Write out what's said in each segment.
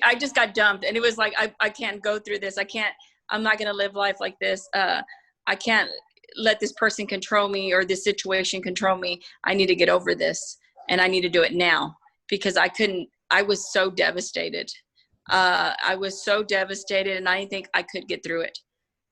I just got dumped, and it was like, I can't go through this. I'm not going to live life like this. I can't let this person control me or this situation control me. I need to get over this, and I need to do it now, because I was so devastated. I was so devastated, and I didn't think I could get through it.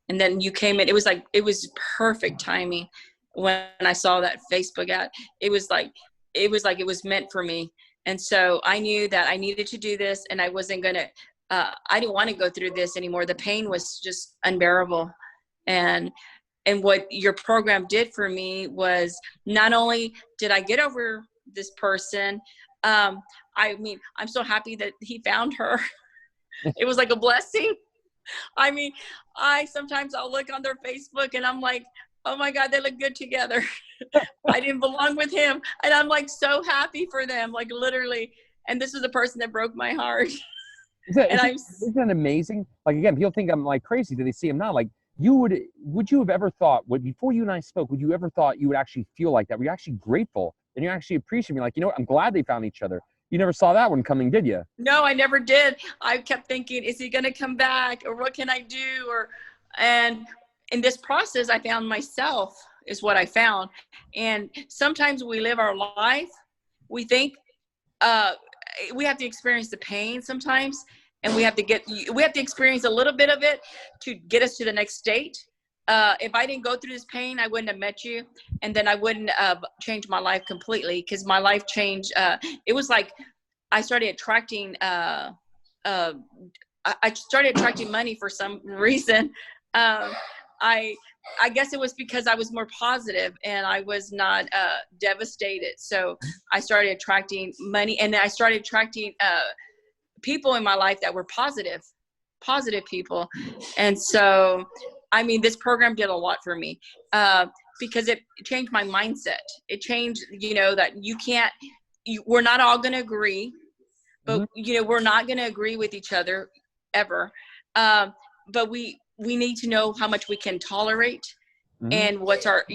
And then you came in. It was perfect timing when I saw that Facebook ad. It was like it was meant for me. And so I knew that I needed to do this, and I wasn't going to, I didn't want to go through this anymore. The pain was just unbearable. And what your program did for me was, not only did I get over this person, I mean, I'm so happy that he found her. It was like a blessing. I mean, sometimes I'll look on their Facebook and I'm like, oh my God, they look good together. I didn't belong with him. And I'm like so happy for them, like literally. And this is the person that broke my heart. Isn't that amazing? Like, again, people think I'm like crazy till they see him now. Like, would you have ever thought, before you and I spoke, would you ever thought you would actually feel like that? Were you actually grateful and you actually appreciate me? Like, you know what? I'm glad they found each other. You never saw that one coming, did you? No, I never did. I kept thinking, is he going to come back, or what can I do? And in this process, I found myself, is what I found. And sometimes we live our life, we think we have to experience the pain sometimes, and we have to experience a little bit of it to get us to the next state. If I didn't go through this pain, I wouldn't have met you, and then I wouldn't have changed my life completely, because my life changed. It was like I started attracting. I started attracting money for some reason. I guess it was because I was more positive and I was not devastated. So I started attracting money, and then I started attracting people in my life that were positive people. And so, I mean, this program did a lot for me because it changed my mindset. It changed, that we're not all going to agree, but, we're not going to agree with each other ever. But we need to know how much we can tolerate and what's our,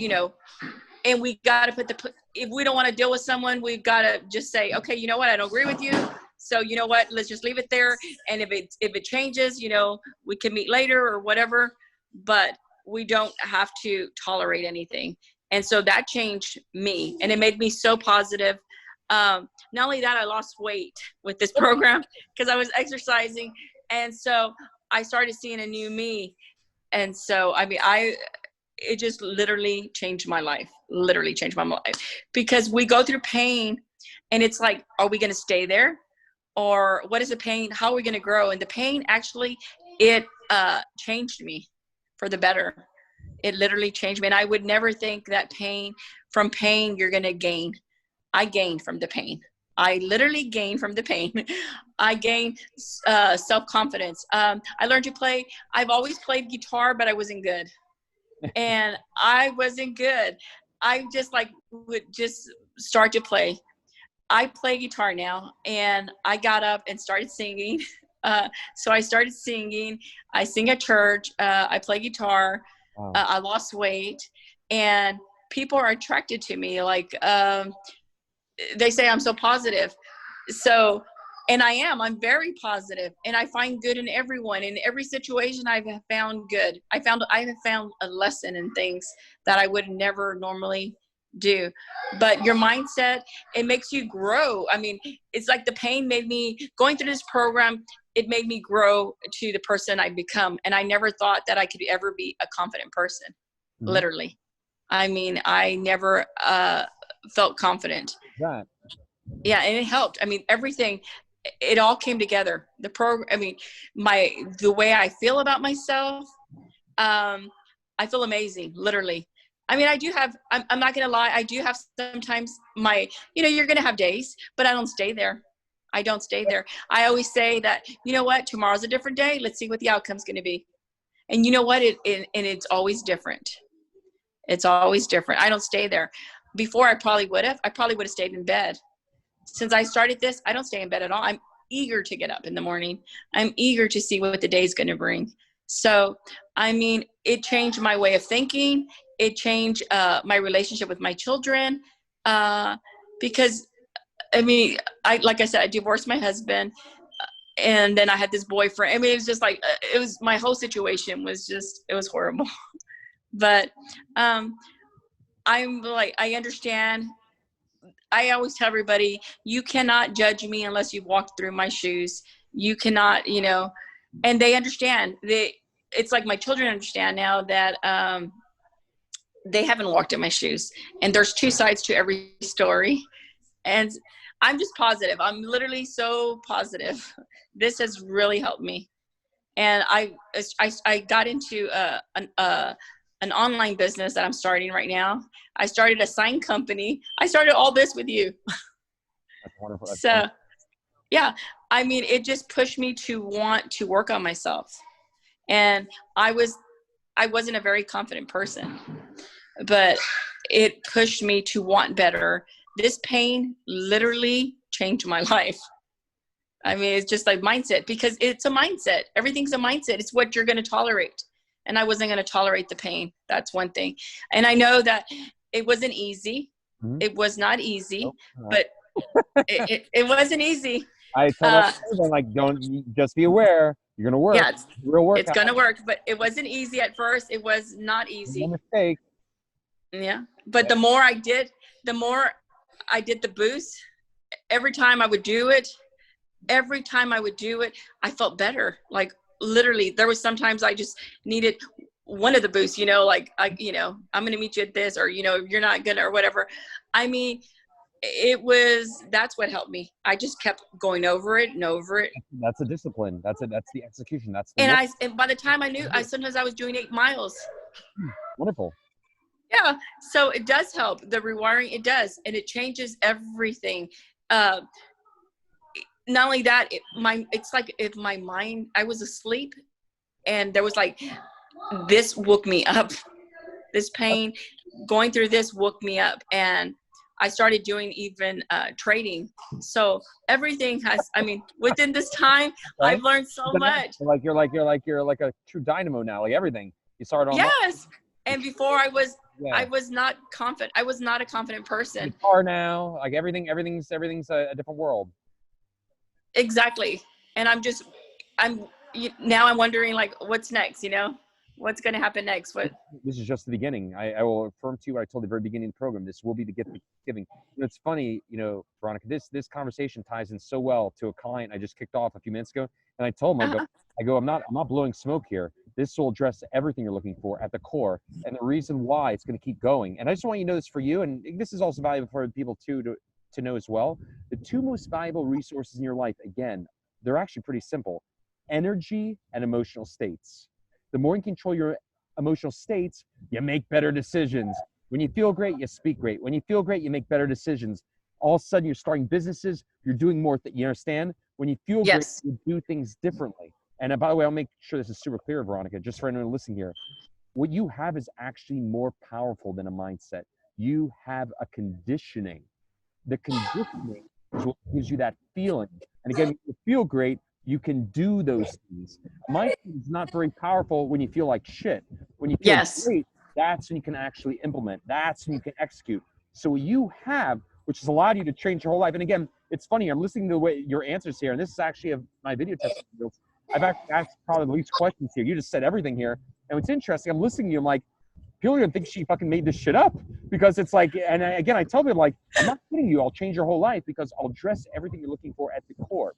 and we got to if we don't want to deal with someone, we've got to just say, okay, you know what? I don't agree with you. So you know what, let's just leave it there. And if it changes, we can meet later or whatever, but we don't have to tolerate anything. And so that changed me, and it made me so positive. Not only that, I lost weight with this program because I was exercising. And so I started seeing a new me. And so, I mean, it just literally changed my life, because we go through pain, and it's like, are we going to stay there? Or what is the pain? How are we going to grow? And the pain, actually, it changed me for the better. It literally changed me. And I would never think that from pain, you're going to gain. I gained from the pain. I literally gained from the pain. I gained self-confidence. I learned to play. I've always played guitar, but I wasn't good. And I wasn't good. I just would just start to play. I play guitar now, and I got up and started singing. So I started singing. I sing at church. I play guitar. Wow. I lost weight, and people are attracted to me. Like, they say I'm so positive. So, and I am. I'm very positive, and I find good in everyone. In every situation, I've found good. I have found a lesson in things that I would never normally do. But your mindset, it makes you grow. I mean, it's like the pain made me, going through this program, it made me grow to the person I become. And I never thought that I could ever be a confident person, literally. I mean, I never felt confident. Right. Yeah, and it helped. I mean, everything, it all came together. The program, I mean, the way I feel about myself, I feel amazing, literally. I mean, I'm not going to lie. I do have sometimes you're going to have days, but I don't stay there. I don't stay there. I always say that, you know what, tomorrow's a different day. Let's see what the outcome's going to be. And you know what? And it's always different. It's always different. I don't stay there. Before, I probably would have stayed in bed. Since I started this, I don't stay in bed at all. I'm eager to get up in the morning. I'm eager to see what the day's going to bring. So, I mean, it changed my way of thinking. It changed my relationship with my children, because, I mean, like I said, I divorced my husband, And then I had this boyfriend. I mean, it was just like, my whole situation was just, it was horrible. But I'm like, I understand. I always tell everybody, you cannot judge me unless you've walked through my shoes. You cannot, and they understand. It's like my children understand now that they haven't walked in my shoes. And there's two sides to every story. And I'm just positive. I'm literally so positive. This has really helped me. And I got into an online business that I'm starting right now. I started a sign company. I started all this with you. That's wonderful. So, yeah, I mean, it just pushed me to want to work on myself. And I wasn't a very confident person, but it pushed me to want better. This pain literally changed my life. I mean, it's just like mindset, because it's a mindset. Everything's a mindset. It's what you're going to tolerate. And I wasn't going to tolerate the pain. That's one thing. And I know that it wasn't easy. Mm-hmm. It was not easy, but it wasn't easy. I tell them, like, don't, just be aware. You're going to work. Yeah, real work. It's going to work, but it wasn't easy at first. It was not easy. No mistake. Yeah. But the more I did the boost. Every time I would do it, I felt better. Like, literally, there was sometimes I just needed one of the boosts, like, I'm going to meet you at this, or, you're not gonna, or whatever. I mean, that's what helped me. I just kept going over it and over it. That's a discipline. That's the execution. And by the time I knew, sometimes I was doing 8 miles. Wonderful. Yeah. So it does help. The rewiring, it does. And it changes everything. Not only that, it's like if my mind, I was asleep and there was like, this woke me up. This pain, going through this woke me up. And I started doing even trading. So everything within this time, right? I've learned so much. You're like a true dynamo now, like everything. You started on. Yes. And before I was not confident. I was not a confident person. You are now, like everything's a different world. Exactly. And now I'm wondering, like, what's next, what's going to happen next? This is just the beginning. I will affirm to you what I told you at the very beginning of the program. This will be the gift of giving. It's funny, Veronica, this conversation ties in so well to a client I just kicked off a few minutes ago. And I told him, I go, I'm not blowing smoke here. This will address everything you're looking for at the core, and the reason why it's going to keep going. And I just want you to know this for you, and this is also valuable for people too, to know as well. The 2 most valuable resources in your life, again, they're actually pretty simple: energy and emotional states. The more you control your emotional states, you make better decisions. When you feel great, you speak great. When you feel great, you make better decisions. All of a sudden, you're starting businesses. You're doing more. You understand? When you feel great, you do things differently. And by the way, I'll make sure this is super clear, Veronica, just for anyone listening here. What you have is actually more powerful than a mindset. You have a conditioning. The conditioning is what gives you that feeling. And again, when you feel great, you can do those things. Mindset is not very powerful when you feel like shit. When you feel great, that's when you can actually implement. That's when you can execute. So what you have, which has allowed you to change your whole life. And again, it's funny, I'm listening to the way your answers here, and this is actually my video testimonials. I've actually asked probably the least questions here. You just said everything here. And what's interesting, I'm listening to you, I'm like, people are going to think she fucking made this shit up, because it's like, and again, I tell them, like, I'm not kidding you. I'll change your whole life because I'll address everything you're looking for at the core.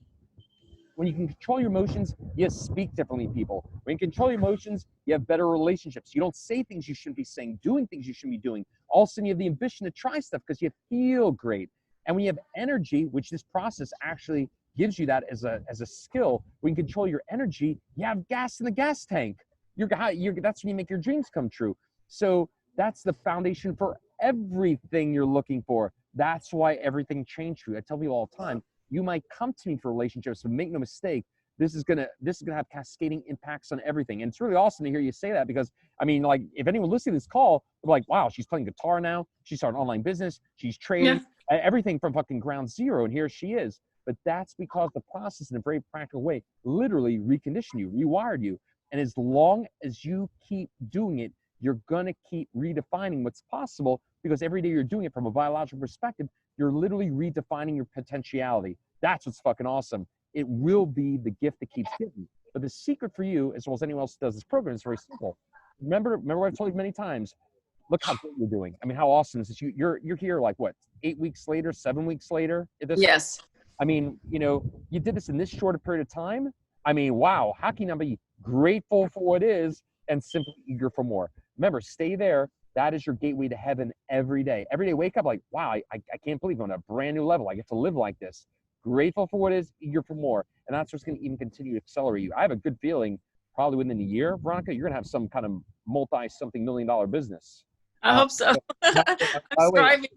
When you can control your emotions, you speak differently to people. When you control your emotions, you have better relationships. You don't say things you shouldn't be saying, doing things you shouldn't be doing. All of a sudden, you have the ambition to try stuff because you feel great. And when you have energy, which this process actually gives you that as a skill, when you control your energy, you have gas in the gas tank. That's when you make your dreams come true. So that's the foundation for everything you're looking for. That's why everything changed for you. I tell people all the time, you might come to me for relationships, but make no mistake, this is gonna have cascading impacts on everything. And it's really awesome to hear you say that, because I mean, like, if anyone listening to this call, they're like, wow, she's playing guitar now, she started an online business, she's trading, everything from fucking ground zero, and here she is. But that's because the process, in a very practical way, literally reconditioned you, rewired you. And as long as you keep doing it, you're gonna keep redefining what's possible, because every day you're doing it from a biological perspective, you're literally redefining your potentiality. That's what's fucking awesome. it will be the gift that keeps giving. But the secret for you, as well as anyone else who does this program, is very simple. Remember what I've told you many times. Look how good you're doing. I mean, how awesome is this? You're here like what, 8 weeks later, 7 weeks later? Yes. I mean, you did this in this short a period of time. I mean, wow, how can you not be grateful for what is and simply eager for more? Remember, stay there. That is your gateway to heaven every day. Every day, wake up like, wow, I can't believe I'm on a brand new level. I get to live like this. Grateful for what is, eager for more. And that's what's going to even continue to accelerate you. I have a good feeling probably within a year, Veronica, you're going to have some kind of multi-something $1 million business. I hope so. I'm striving.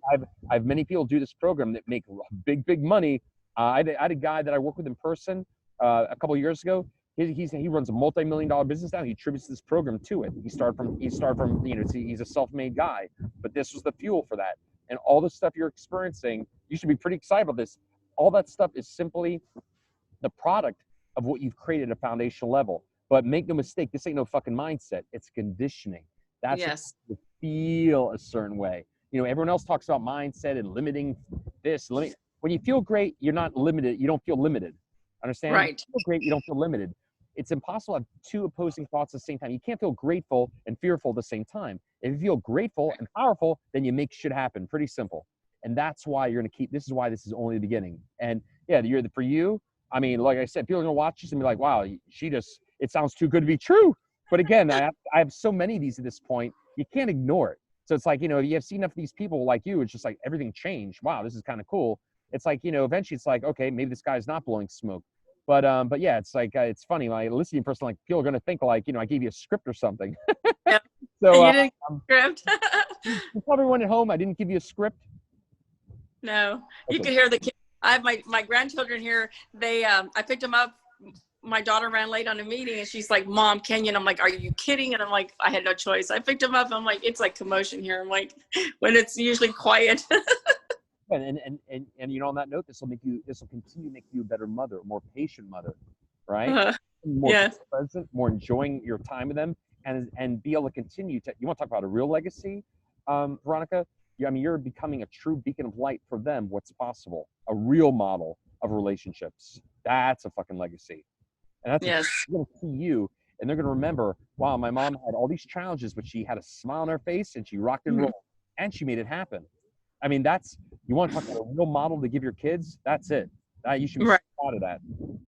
I have many people do this program that make big money. I had a guy that I worked with in person a couple of years ago. He runs a multi-million-dollar business now. He attributes this program to it. He started from he's a self-made guy, but this was the fuel for that. And all the stuff you're experiencing, you should be pretty excited about this. All that stuff is simply the product of what you've created at a foundational level. But make no mistake, this ain't no fucking mindset. It's conditioning. That's yes. to feel a certain way. Everyone else talks about mindset and limiting this. When you feel great, you're not limited. You don't feel limited. Understand? Right. When you feel great, you don't feel limited. It's impossible to have two opposing thoughts at the same time. You can't feel grateful and fearful at the same time. If you feel grateful and powerful, then you make shit happen. Pretty simple. And that's why you're going to this is why this is only the beginning. And yeah, for you, I mean, like I said, people are going to watch this and be like, wow, it sounds too good to be true. But again, I have so many of these at this point, you can't ignore it. So it's like, if you have seen enough of these people like you, it's just like everything changed. Wow, this is kind of cool. It's like, eventually it's like, okay, maybe this guy's not blowing smoke. But yeah, it's like, it's funny. Like listening to a person, like people are going to think like, I gave you a script or something. Yeah. So you didn't script. You probably went at home. I didn't give you a script. No, you could hear the kids. I have my grandchildren here. They, I picked them up. My daughter ran late on a meeting and she's like, Mom, can you? And I'm like, are you kidding? And I'm like, I had no choice. I picked them up. I'm like, it's like commotion here. I'm like, when it's usually quiet. And on that note, this will continue to make you a better mother, a more patient mother, right? More present, more enjoying your time with them, and be able to continue to. You want to talk about a real legacy, Veronica? You're becoming a true beacon of light for them. What's possible? A real model of relationships. That's a fucking legacy. And that's yes. They're going to see you, and they're going to remember, wow, my mom had all these challenges, but she had a smile on her face, and she rocked and rolled, and she made it happen. I mean, you want to talk about a real model to give your kids? That's it. You should be proud of that.